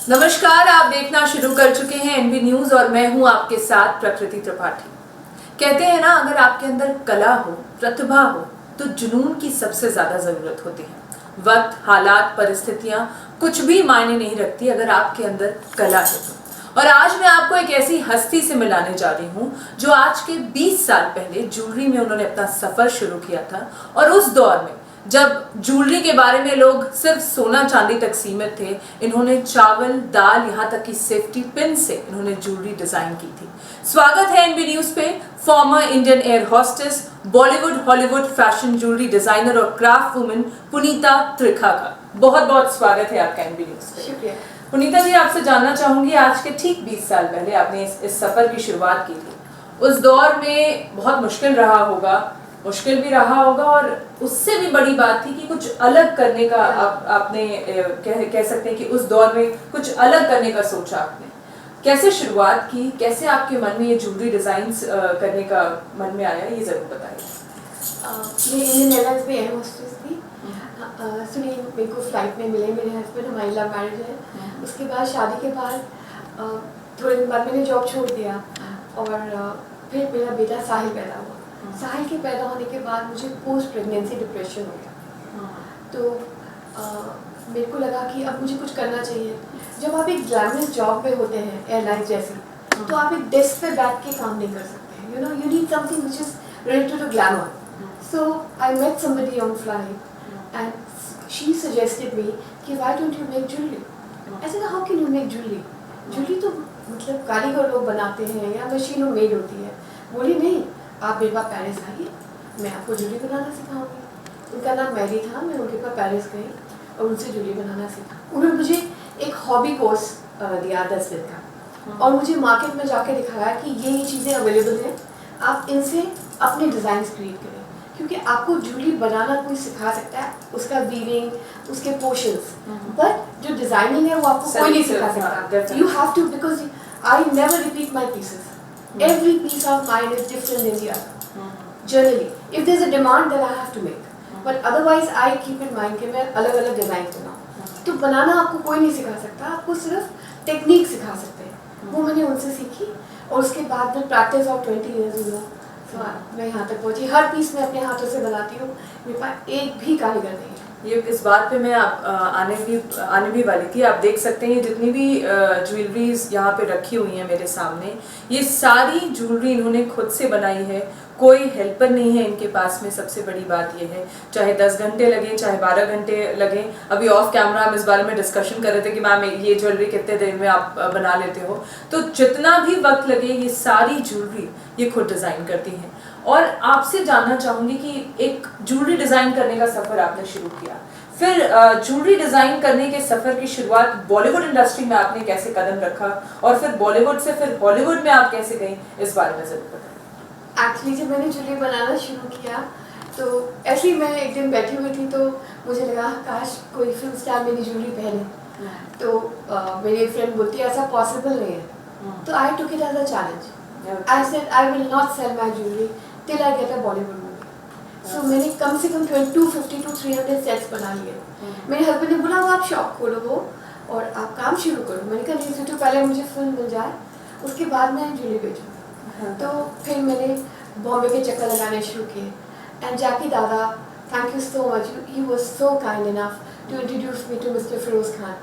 नमस्कार, आप देखना शुरू कर चुके हैं एनबी न्यूज और मैं हूं आपके साथ प्रकृति त्रिपाठी। कहते हैं ना, अगर आपके अंदर कला हो, प्रतिभा हो, तो जुनून की सबसे ज्यादा जरूरत होती है। वक्त, हालात, परिस्थितियां कुछ भी मायने नहीं रखती अगर आपके अंदर कला है तो। और आज मैं आपको एक ऐसी हस्ती से मिलाने जा रही हूं जो आज के 20 साल पहले ज्वेलरी में उन्होंने अपना सफर शुरू किया था। और उस दौर में जब ज्वेलरी के बारे में लोग सिर्फ सोना चांदी तक सीमित थे, इन्होंने चावल, दाल, यहाँ तक कि सेफ्टी पिन से इन्होंने ज्वेलरी डिजाइन की थी। स्वागत है एनबी न्यूज पे former Indian air hostess, Bollywood Hollywood fashion jewellery designer और क्राफ्ट वुमेन पुनीता त्रिखा का बहुत बहुत स्वागत है आपका एनबी न्यूज पे। शुक्रिया। पुनीता जी, आपसे जानना चाहूंगी, आज के ठीक 20 साल पहले आपने इस सफर की शुरुआत की थी। उस दौर में बहुत मुश्किल भी रहा होगा और उससे भी बड़ी बात थी कि कुछ अलग करने का आपने कह सकते हैं कि उस दौर में कुछ अलग करने का सोचा आपने। कैसे शुरुआत की, कैसे आपके मन में ये ज्वेलरी डिजाइन करने का मन में आया, ये जरूर बताइए। मैं इंडियन एयरलाइंस में एयर होस्टेस थी। सुनिए, मेरे को फ्लाइट में मिले मेरे हस्बैंड, हमारी लव मैरिज है। उसके बाद शादी के बाद थोड़े दिन बाद मैंने जॉब छोड़ दिया और फिर मेरा बेटा साहिल पैदा हुआ। साहिल के पैदा होने के बाद मुझे पोस्ट प्रेगनेंसी डिप्रेशन हो गया। तो मेरे को लगा कि अब मुझे कुछ करना चाहिए। जब आप एक ग्लैमरस जॉब में होते हैं एयरलाइंस जैसी, तो आप एक डेस्क पे बैठ के काम नहीं कर सकते। You need something which is related to glamour. So I met somebody on flight and she suggested me कि why don't you make jewelry? I said how can you make jewelry? Jewelry तो मतलब कारीगर लोग बनाते हैं या मशीनों made होती है। बोली नहीं, आप मेरे पास पेरिस आइए, मैं आपको ज्वेलरी बनाना सिखाऊंगी। उनका नाम मैरी था। मैं उनके पास पेरिस गई और उनसे ज्वेलरी बनाना सीखा। उन्होंने मुझे एक हॉबी कोर्स दिया 10 दिन का और मुझे मार्केट में जाके दिखाया कि ये चीज़ें अवेलेबल हैं, आप इनसे अपने डिज़ाइन क्रिएट करें। क्योंकि आपको ज्वेलरी बनाना कोई सिखा सकता है, उसका वीविंग, उसके पोर्शंस, बट जो डिजाइनिंग है वो आपको कोई नहीं सिखा सकता। You have to, because I never repeat my pieces. Every piece of mine is different than the other. Generally, if there's a demand, then I have to make. But otherwise, I keep in mind कि मैं अलग-अलग design बनाऊँ। तो बनाना आपको कोई नहीं सिखा सकता, आपको सिर्फ टेक्निक सिखा सकते हैं। वो मैंने उनसे सीखी और उसके बाद में प्रैक्टिस ऑफ 20 years हुआ। तो मैं यहाँ तक पहुँची। हर पीस मैं अपने हाथों से बनाती हूँ, मेरे पास एक भी कारीगर नहीं है। ये इस बात पे मैं आने भी वाली थी। आप देख सकते हैं जितनी भी ज्वेलरीज यहाँ पे रखी हुई हैं मेरे सामने, ये सारी ज्वेलरी इन्होंने खुद से बनाई है। कोई हेल्पर नहीं है इनके पास में। सबसे बड़ी बात ये है, चाहे 10 घंटे लगे, चाहे 12 घंटे लगे। अभी ऑफ कैमरा हम इस बारे में डिस्कशन कर रहे थे कि मैम ये ज्वेलरी कितने देर में आप बना लेते हो। तो जितना भी वक्त लगे, ये सारी ज्वेलरी ये खुद डिज़ाइन करती हैं। और आपसे जानना चाहूँगी कि एक ज्वेलरी डिज़ाइन करने का सफ़र आपने शुरू किया, फिर ज्वेलरी डिज़ाइन करने के सफ़र की शुरुआत बॉलीवुड इंडस्ट्री में आपने कैसे कदम रखा और फिर बॉलीवुड से फिर हॉलीवुड में आप कैसे गई, इस बारे में ज़रूर बताएं। एक्चुअली जब मैंने ज्वेलरी बनाना शुरू किया तो ऐसे ही मैं एक दिन बैठी हुई थी, तो मुझे लगा काश कोई फिल्म स्टार मेरी ज्वेलरी पहने। तो मेरी फ्रेंड बोलती है ऐसा पॉसिबल नहीं है। तो I took it as a challenge. I said I will not sell my jewellery till I get a Bollywood movie. So मैंने कम से कम 250 to 300 सेट्स बना लिए। मेरे हस्बैंड ने बोला आप शॉप खोलो और आप काम शुरू करो। मैंने कहा नहीं, तो पहले मुझे फिल्म मिल जाए, उसके बाद मैं ज्वेलरी बेचूँगी। तो फिर मैंने बॉम्बे के चक्कर लगाने शुरू किए। एंड जैकी दादा, thank you so much, he was so kind enough to introduce me to Mr. Feroz Khan.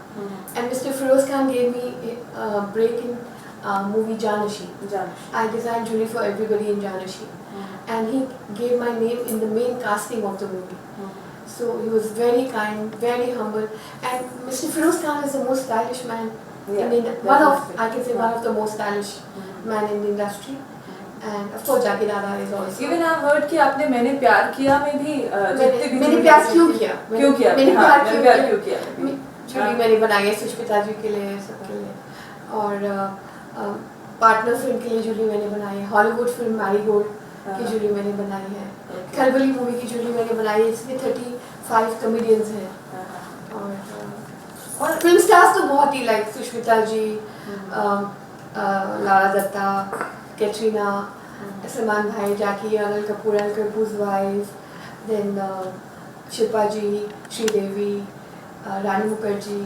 And Mr. Feroz Khan gave me a break in movie Janashi. I designed jewelry for everybody in Janashi. And he gave my name in the main casting of the movie. So he was very kind, very humble. And Mr. Feroz Khan is the most stylish man. I can say one of the most stylish man in the industry. And of course Jackie Dada is also. Even I've heard कि आपने मैंने प्यार किया में भी मैंने प्यार क्यों किया? मैंने प्यार क्यों किया? ज्वेलरी मैंने बनाई है सुष्मिता जी के लिए, सबके लिए। और पार्टनर फिल्म के लिए ज्वेलरी मैंने बनाई है। हॉलीवुड फिल्म मैरीगोल्ड की ज्वेलरी मैंने बनाई है। खलबली मूवी की ज्वेलरी मैंने बनाई है। इसमें 35 कॉमेडियंस हैं। और फिल्म स्टार्स तो बहुत ही लाइक सुष्मिता जी, लारा दत्ता, कैटरीना, सलमान भाई, जैकी, अनिल कपूर's wife, then शिल्पा जी, श्रीदेवी, रानी मुखर्जी,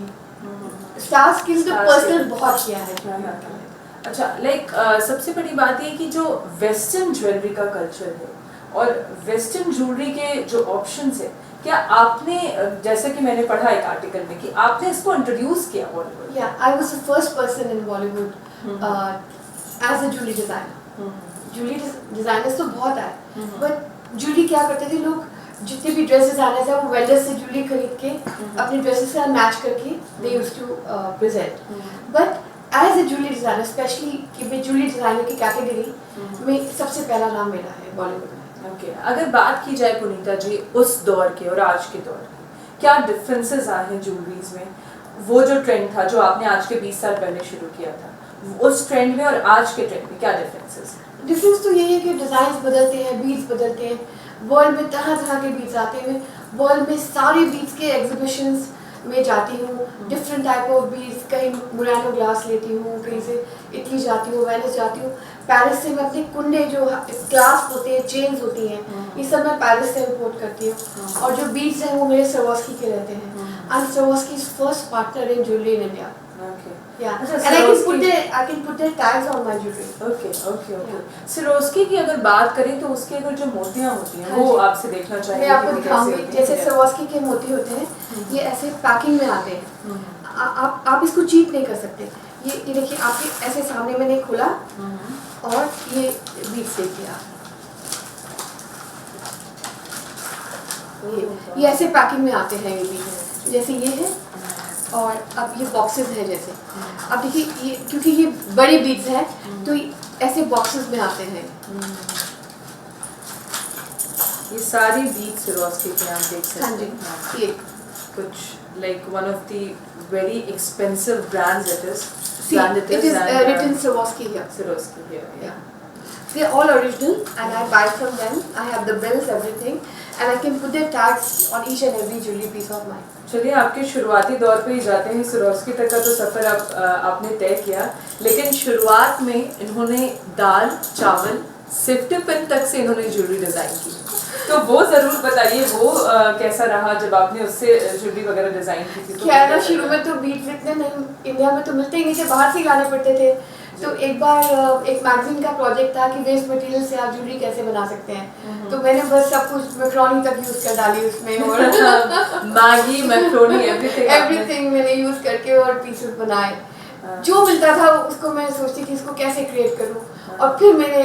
स्टार स्किल तो Star पर्सनल skill. बहुत किया है हाँ, हाँ, ज्वेलरी हाँ। अच्छा, लाइक सबसे बड़ी बात ये कि जो वेस्टर्न ज्वेलरी का कल्चर है और वेस्टर्न ज्वेलरी के जो ऑप्शंस है, क्या आपने जैसे कि मैंने पढ़ा एक आर्टिकल में कि आपने इसको इंट्रोड्यूस किया बॉलीवुड? या I was the first person in Bollywood as a jewellery designer. Jewellery designers तो बहुत आए, बट ज्वेलरी क्या करते थे लोग, जितने भी ड्रेस डिजाइनर्स हैं वो वेंडर से ज्वेलरी खरीद के अपने ड्रेसेस से मैच करके they used to present. But as a jewellery designer, specially कि मैं ज्वेलरी डिजाइनर की कैटेगरी में सबसे पहला नाम मेरा है बॉलीवुड में। ओके, अगर बात की जाए पुनीता जी उस दौर के और आज के दौर के, क्या डिफरेंसेस आए हैं ज्वेलरीज में? वो जो ट्रेंड था जो आपने आज के 20 साल पहले शुरू किया था, उस ट्रेंड में और आज के ट्रेंड में क्या डिफरेंसेस हैं? डिफरेंस तो यही है कि डिजाइन बदलते हैं, बीट्स बदलते हैं, वर्ल्ड में तरह तरह के बीट्स आते हैं। वर्ल्ड में सारे बीट्स के एग्जीबिशंस में जाती हूँ, डिफरेंट टाइप ऑफ बीट्स, कहीं मुरानो ग्लास लेती हूँ, कहीं से इटली जाती हूँ, वेनिस जाती हूँ, पेरिस से मैं अपने कुंडे जो क्लास होते हैं, चेन्स होती हैं, ये सब मैं पेरिस से इम्पोर्ट करती हूँ। और जो बीट्स हैं वो मेरे सवास्की के रहते हैं, and Swarovski is first partner in jewellery in India. Okay. Yeah, अच्छा, and Swarovski- I can put their tags on my jewelry. Okay okay okay. Yeah. Swarovski की अगर बात करें तो उसकी अगर जो मोतियां होती हैं हाँ वो जी। आपसे देखना चाहिए मैं आपको कि वो कैसे दिखाऊंगी, होती हैं। जैसे सवास्की के मोती होते हैं, ये ऐसे पैकिंग में आते हैं। आप इसको चीट नहीं कर सकते। ये देखिए, आपके ऐसे सामने मैंने खोला और ये बीट्स देखिए आप, ये ऐसे पैकिंग में आते हैं। ये बीट्स जैसे ये है, और अब ये बॉक्सेस हैं जैसे, अब देखिए ये क्योंकि ये बड़े बीट्स हैं तो ऐसे बॉक्सेस में आते हैं। ये सारी बीट्स सिरोस्की के आप देख सकते हाँ जी, हैं। ये कुछ like one of the very expensive brands it is. it is written Swarovski here. Swarovski here. Yeah. They're all original and I buy from them. I have the bills, everything, and I can put their tags on each and every jewelry piece of mine. चलिए आपके शुरुआती दौर पे ही जाते हैं। Swarovski तक का तो सफ़र आपने तय किया, लेकिन शुरुआत में इन्होंने दाल चावल सिफ्ट पिन तक से इन्होंने ज्वेलरी डिज़ाइन की, तो वो ज़रूर बताइए वो कैसा रहा जब आपने उससे ज्वेलरी वगैरह डिज़ाइन की थी? तो क्या है ना, शुरू में तो बीट्स इतने नहीं, इंडिया में तो मिलते ही नहीं थे, बाहर से लाने पड़ते थे। तो एक बार एक मैगजीन का प्रोजेक्ट था कि वेस्ट मटेरियल से आप ज्वेलरी कैसे बना सकते हैं, तो मैंने बस सब कुछ मैक्रोनी तक यूज़ कर डाली उसमें, और मैगी मैक्रोनी एवरीथिंग मैंने यूज़ करके और पीसेस बनाए। जो मिलता था उसको मैं सोचती थी इसको कैसे क्रिएट करूं। और फिर मेरे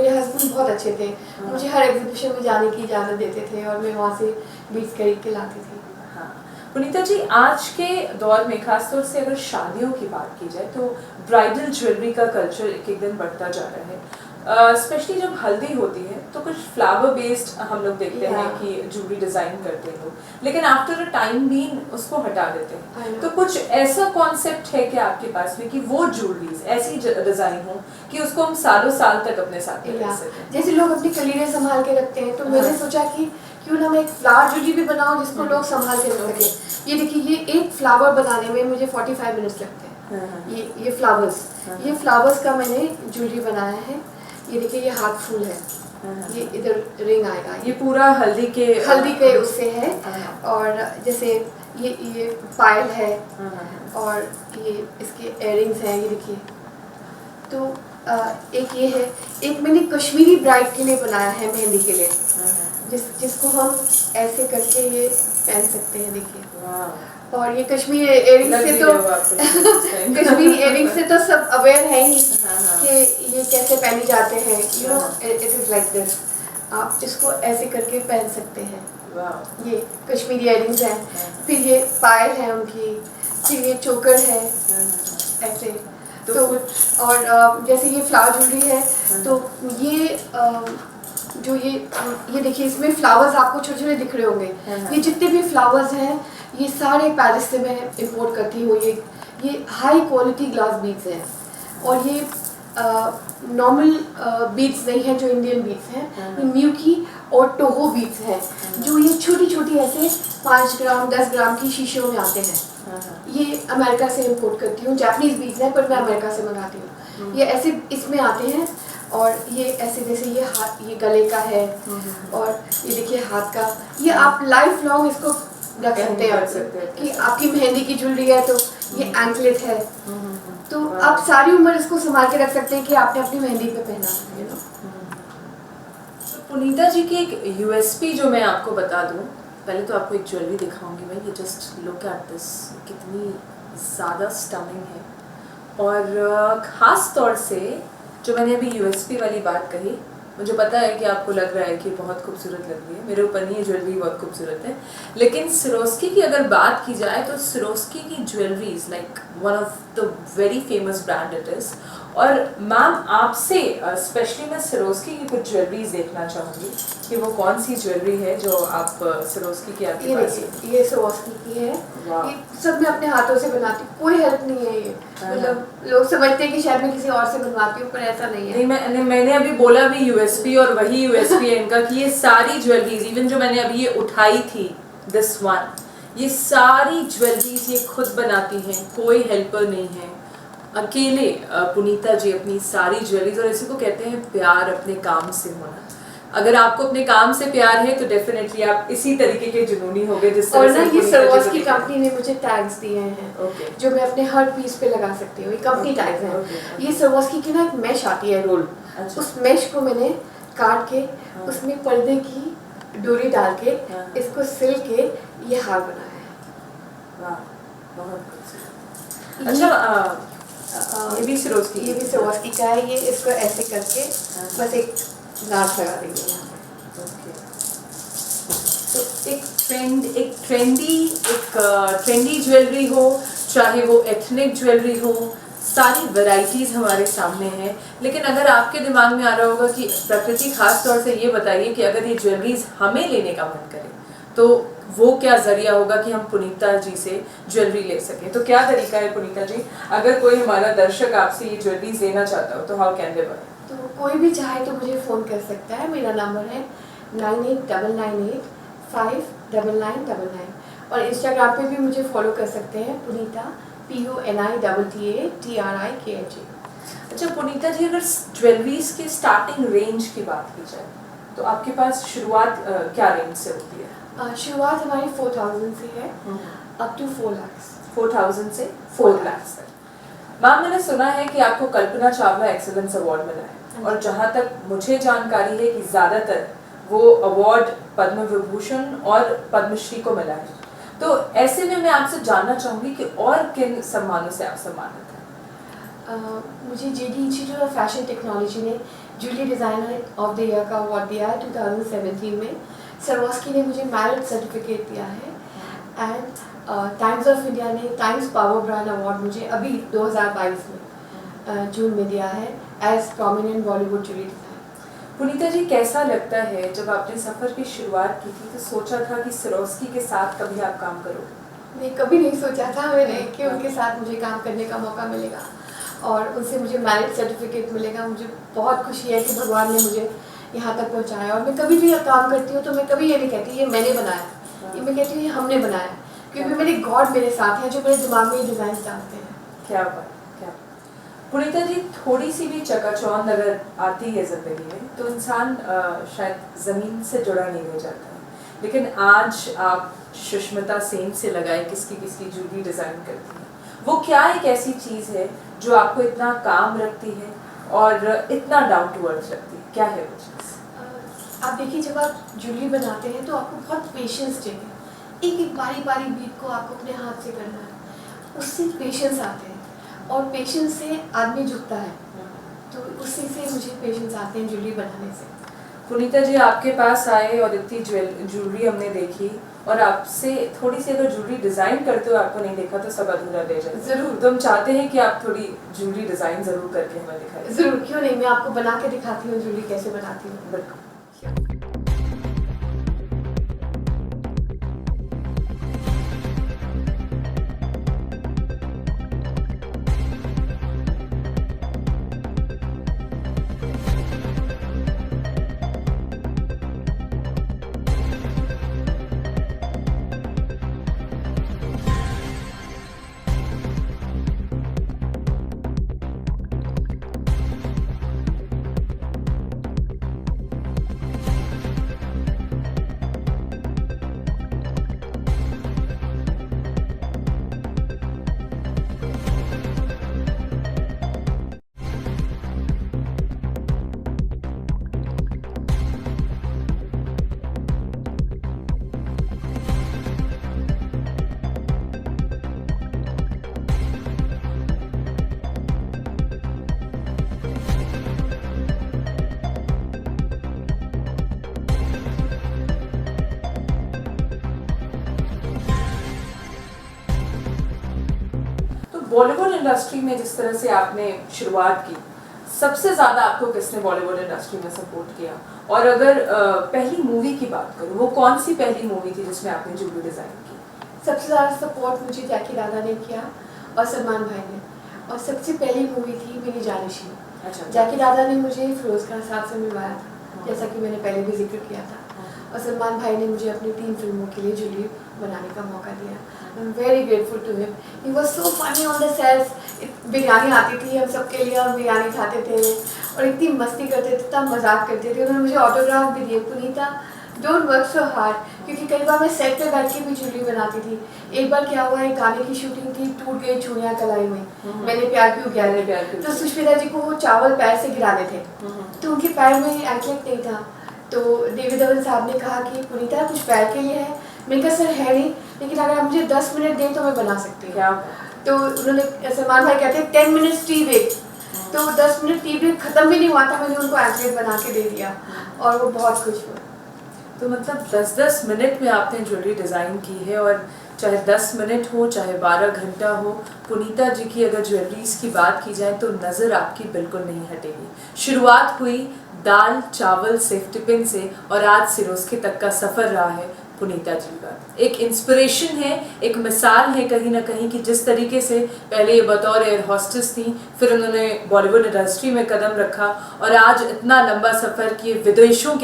हस्बैंड बहुत अच्छे थे, मुझे हर एग्जीबिशन में जाने की इजाज़त देते थे और मैं वहाँ से बीट्स खरीद के लाती थी। हाँ, पुनीता जी आज के दौर में खासतौर से अगर शादियों की बात की जाए तो ब्राइडल ज्वेलरी का कल्चर एक एक दिन बढ़ता जा रहा है। स्पेशली जब हल्दी होती है तो कुछ फ्लावर बेस्ड हम लोग देखते हैं कि ज्वेलरी डिज़ाइन करते हैं लोग, लेकिन आफ्टर अ टाइम बीन उसको हटा देते हैं। तो कुछ ऐसा कॉन्सेप्ट है क्या आपके पास में कि वो ज्वेलरीज ऐसी डिज़ाइन हो कि उसको हम सालों साल तक अपने साथ में रख सकें? जैसे लोग अपनी कलीरें संभाल के रखते हैं, तो मैंने सोचा कि क्यों ना मैं एक फ्लावर ज्वेलरी भी बनाऊं जिसको लोग संभाल के रख सकें। ये देखिए, ये एक फ्लावर बनाने में मुझे 45 मिनट्स लगते हैं। ये फ्लावर्स का मैंने ज्वेलरी बनाया है। ये देखिए, ये हाथ फूल है, ये इधर रिंग आएगा, ये पूरा हल्दी के उससे है। और जैसे ये पायल है, और ये इसके इयररिंग्स हैं, ये देखिए। तो एक ये है, एक मैंने कश्मीरी ब्राइड के लिए बनाया है मेहंदी के लिए, जिसको हम ऐसे करके ये पहन सकते हैं, देखिए। और ये कश्मीरी इयररिंग से तो कश्मीरी इयररिंग से तो सब अवेयर है ही कि ये कैसे पहने जाते हैं। You know, it is like this, आप इसको ऐसे करके पहन सकते हैं। ये कश्मीरी इयररिंग्स हैं, फिर ये पायल है उनकी, फिर ये चोकर है ऐसे। तो और जैसे ये फ्लावर ज्वेलरी है, तो ये जो ये देखिए, इसमें फ्लावर्स आपको छोटे छोटे दिख रहे होंगे। ये जितने भी फ्लावर्स हैं ये सारे पेरिस से मैं इंपोर्ट करती हूँ। ये हाई क्वालिटी ग्लास बीड्स हैं, और ये नॉर्मल बीड्स नहीं हैं जो इंडियन बीड्स हैं, ये म्यूकी और टोहो बीड्स हैं, जो ये छोटी छोटी ऐसे 5 ग्राम 10 ग्राम की शीशियों में आते हैं। ये अमेरिका से इंपोर्ट करती हूँ, जापानीज बीड्स हैं पर मैं अमेरिका से मंगाती हूँ। ये ऐसे इसमें आते हैं, और ये ऐसे जैसे ये हाथ, ये गले का है, और ये देखिए हाथ का। ये आप लाइफ लॉन्ग इसको रख सकते हैं रख सकते हैं। कि आपकी मेहंदी की ज्वेलरी है तो ये एंकलेट है, तो वाह। आप सारी उम्र इसको संभाल के रख सकते हैं कि आपने अपनी मेहंदी पे पहना है, you know। तो पुनीता जी की एक यूएसपी जो मैं आपको बता दूं, पहले तो आपको एक ज्वेलरी दिखाऊंगी मैं, ये जस्ट लुक एट दिस, कितनी ज़्यादा स्टनिंग है। और ख़ास तौर से जो मैंने अभी यूएसपी वाली बात कही, मुझे पता है कि आपको लग रहा है कि बहुत खूबसूरत लग रही है, मेरे ऊपर नहीं, ये ज्वेलरी बहुत खूबसूरत है, लेकिन सिरोस्की की अगर बात की जाए तो सिरोस्की की jewellery is like one of the very famous brand it is. और मैम आपसे स्पेशली मैं सिरोस्की की कुछ ज्वेलरीज देखना चाहूँगी कि वो कौन सी ज्वेलरी है जो आप सिरोस्की की आपके ये पास है। देखिए, ये सिरोस्की की है, वाह। ये सब मैं अपने हाथों से बनाती हूँ, कोई हेल्प नहीं है ये। मतलब लोग समझते हैं कि शायद मैं किसी और से बनवाती हूँ, पर ऐसा नहीं है। नहीं, मैंने अभी बोला भी यूएसपी, और वही यूएसपी है इनका कि ये सारी ज्वेलरीज, इवन जो मैंने अभी ये उठाई थी दिस वन, ये सारी ज्वेलरीज ये खुद बनाती हैं, कोई हेल्पर नहीं है, अकेले पुनीता जी अपनी सारी ज्वेलरीज। और इसी को कहते हैं प्यार अपने काम से होना। अगर आपको अपने काम से प्यार है तो डेफिनेटली आप इसी तरीके के जुनूनी होगे जिस तरह और से ना ये पुनीता जी सिरोस्की को की देखते हैं। कंपनी ने मुझे टैग्स दिए हैं, ओके। जो मैं अपने हर पीस पे लगा सकती हूँ, ये कंपनी Okay, टैग्स हैं। okay, ये सिरोस्की की ना एक मैश आती है रोल, अच्छा। उस मैश को मैंने काट के हाँ। उसमें पर्दे की डोरी डाल के हाँ। इसको सिल के ये हार बनाया है। वाह, बहुत खूबसूरत। अच्छा, ये भी सिरोस्की ये भी सिरोस्की का है, ये इसको ऐसे करके हाँ। बस एक गांठ लगा देंगे यहाँ पे। ओके। तो एक ट्रेंडी ज्वेलरी हो, चाहे वो एथनिक ज्वेलरी हो, सारी वैरायटीज हमारे सामने हैं। लेकिन अगर आपके दिमाग में आ रहा होगा कि प्रकृति, खास तौर से ये बताइए कि अगर ये ज्वेलरीज हमें लेने का मन करे तो वो क्या जरिया होगा कि हम पुनीता जी से ज्वेलरी ले सकें। तो क्या तरीका है पुनीता जी, अगर कोई हमारा दर्शक आपसे ये ज्वेलरीज लेना चाहता हो तो हाउ कैन दे बाय? तो कोई भी चाहे तो मुझे फ़ोन कर सकता है, मेरा नंबर है 9899859999, और इंस्टाग्राम पे भी मुझे फॉलो कर सकते हैं, पुनीता PUNITATRIKH। अच्छा पुनीता जी, अगर ज्वेलरीज के स्टार्टिंग रेंज की बात की जाए तो आपके पास शुरुआत क्या रेंज से होती है? शुरुआत हमारी 4000 से है अप टू 4 lakhs। 4000 से 4 लाख तक। मैम, मैंने सुना है कि आपको कल्पना चावला एक्सीलेंस अवार्ड मिला है, और जहाँ तक मुझे जानकारी है कि ज़्यादातर वो अवार्ड पद्म विभूषण और पद्मश्री को मिला है। तो ऐसे में मैं आपसे जानना चाहूँगी कि और किन सम्मानों से आप सम्मानित हैं? मुझे JD institute of fashion technology ने jewellery designer of the year का अवार्ड दिया है 2017 में। सिरोस्की ने मुझे मेरिट सर्टिफिकेट दिया है, एंड टाइम्स ऑफ इंडिया ने टाइम्स पावर ब्रांड अवार्ड मुझे अभी 2022 में जून में दिया है as prominent Bollywood jewellery designer. Punita ji, कैसा लगता है जब आपने सफ़र की शुरुआत की थी तो सोचा था कि सिरोस्की के साथ कभी आप काम करोगे? नहीं, कभी नहीं सोचा था मैंने कि उनके साथ मुझे काम करने का मौका मिलेगा और उनसे मुझे मेरिट सर्टिफिकेट मिलेगा। मुझे बहुत खुशी है कि भगवान ने मुझे यहाँ तक पहुँचाया। और मैं कभी भी काम करती हूँ तो मैं कभी ये नहीं कहती ये मैंने बनाया, ये मैं कहती हूँ ये हमने बनाया, क्योंकि मेरे गॉड मेरे साथ हैं जो मेरे दिमाग में ये डिज़ाइन डालते हैं। क्या बात, क्या पुनीता जी, थोड़ी सी भी चकाचौंध अगर आती है ज़िंदगी में तो इंसान शायद ज़मीन से जुड़ा नहीं रह जाता है, लेकिन आज आप सुष्मिता सेन से लगाए किसकी किसकी ज्वेलरी डिज़ाइन करती हैं। वो क्या एक ऐसी चीज़ है जो आपको इतना काम रखती है और इतना डाउन टू अर्थ रखती है? क्या है वो चीज़? आप देखिए, जब आप ज्वेलरी बनाते हैं तो आपको बहुत पेशेंस चाहिए। एक एक बारी बारी बीट को आपको अपने हाथ से करना है, उससे पेशेंस आते हैं और पेशेंस से आदमी झुकता है। तो उसी से मुझे पेशेंस आते हैं ज्वेलरी बनाने से। पुनीता जी, आपके पास आए और इतनी ज्वेलरी हमने देखी, और आपसे थोड़ी सी अगर ज्वेलरी डिज़ाइन करते हो आपको नहीं देखा तो सब अधूरा रह जाए। ज़रूर। तो हम चाहते हैं कि आप थोड़ी ज्वेलरी डिज़ाइन ज़रूर करके हमें दिखाएं। ज़रूर, क्यों नहीं, मैं आपको बना के दिखाती हूँ ज्वेलरी कैसे बनाती हूँ। बिल्कुल। बॉलीवुड इंडस्ट्री में जिस तरह से आपने शुरुआत की, सबसे ज़्यादा आपको किसने बॉलीवुड इंडस्ट्री में सपोर्ट किया? और अगर पहली मूवी की बात करूँ, वो कौन सी पहली मूवी थी जिसमें आपने ज्वेलरी डिज़ाइन की? सबसे ज़्यादा सपोर्ट मुझे जैकी दादा ने किया और सलमान भाई ने, और सबसे पहली मूवी थी मेरी जानिशी। अच्छा। जैकी दादा ने मुझे फिरोज खान साहब से मिलवाया था, जैसा कि मैंने पहले भी जिक्र किया था, और सलमान भाई ने मुझे अपनी 3 फिल्मों के लिए जूली बनाने का मौका दिया। I am very grateful to him, he was so funny on the sets. Biryani आती थी हम सबके लिए, हम बिरयानी खाते थे और इतनी मस्ती करते थे, इतना मजाक करते थे। उन्होंने मुझे ऑटोग्राफ भी दिए, पुनीता डोंट वर्क सो हार्ड, क्योंकि कई बार मैं सेट पे बैठ के भी जूली बनाती थी। एक बार क्या हुआ, एक गाने की शूटिंग थी, टूट गई चूड़ियाँ कलाई में, मैंने प्यार क्यों किया, तो सुष्मिता जी को वो चावल पैर से गिराने थे, तो उनके पैर में एंकलेट नहीं था, तो डेविड धवन साहब ने कहा कि पुनीता कुछ पैर के लिए है। मैंने कहा सर है नहीं, लेकिन अगर आप मुझे 10 मिनट दें तो मैं बना सकती हूँ। तो उन्होंने, सलमान भाई कहते हैं 10 मिनट्स टी ब्रेक, तो 10 मिनट टी ब्रेक खत्म भी नहीं हुआ था, मैंने उनको एंकलेट बना के दे दिया और वो बहुत खुश हुए। तो मतलब 10-10 मिनट में आपने ज्वेलरी डिज़ाइन की है, और चाहे 10 मिनट हो चाहे 12 घंटा हो, पुनीता जी की अगर ज्वेलरीज की बात की जाए तो नज़र आपकी बिल्कुल नहीं हटेगी। शुरुआत हुई दाल चावल सेफ टिफिन से, और आज सिरोस्की तक का सफ़र रहा है पुनीता जी का। एक इंस्पिरेशन है, एक मिसाल है कहीं ना कहीं कि जिस तरीके से पहले ये बतौर एयर हॉस्टेस थी, फिर उन्होंने बॉलीवुड इंडस्ट्री में कदम रखा, और आज इतना लंबा सफ़र किए, विदेशों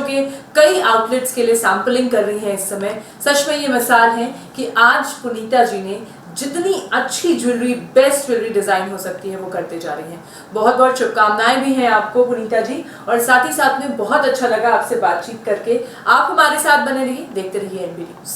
के कई आउटलेट्स के लिए सैम्पलिंग कर रही हैं इस समय। सच में ये मिसाल है कि आज पुनीता जी ने जितनी अच्छी ज्वेलरी, बेस्ट ज्वेलरी डिज़ाइन हो सकती है वो करते जा रही हैं। बहुत बहुत शुभकामनाएं भी हैं आपको पुनीता जी, और साथ ही साथ में बहुत अच्छा लगा आपसे बातचीत करके। आप हमारे साथ बने रहिए, देखते रहिए एनबी न्यूज़।